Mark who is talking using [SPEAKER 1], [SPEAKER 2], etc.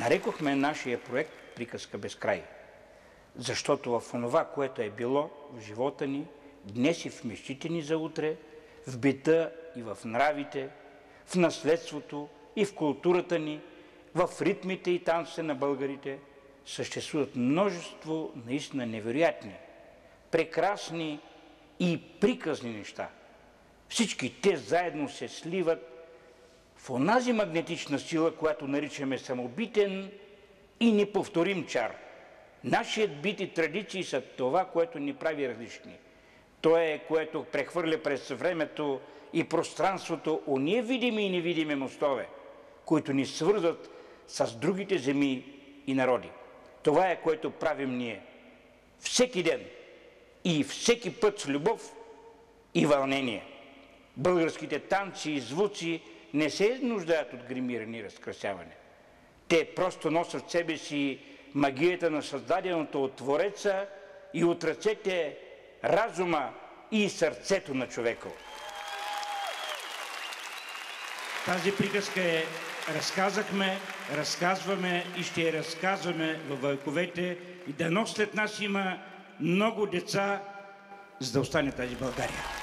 [SPEAKER 1] Нарекохме нашия проект "Приказка без край", защото в онова, което е било в живота ни, днес и в мечтите ни за утре, в бита и в нравите, в наследството и в културата ни, в ритмите и танците на българите, съществуват множество наистина невероятни, прекрасни и приказни неща. Всички те заедно се сливат в онази магнетична сила, която наричаме самобитен и неповторим чар. Нашият бит и традиции са това, което ни прави различни. То е, което прехвърля през времето и пространството ония видими и невидими мостове, които ни свързват с другите земи и народи. Това е, което правим ние всеки ден и всеки път с любов и вълнение. Българските танци и звуци не се нуждаят от гримиране и разкрасяване. Те просто носят в себе си магията на създаденото от Твореца и от ръцете, разума и сърцето на човека. Тази приказка разказахме, разказваме и ще я разказваме във вековете, и дано след нас има много деца, за да остане тази България.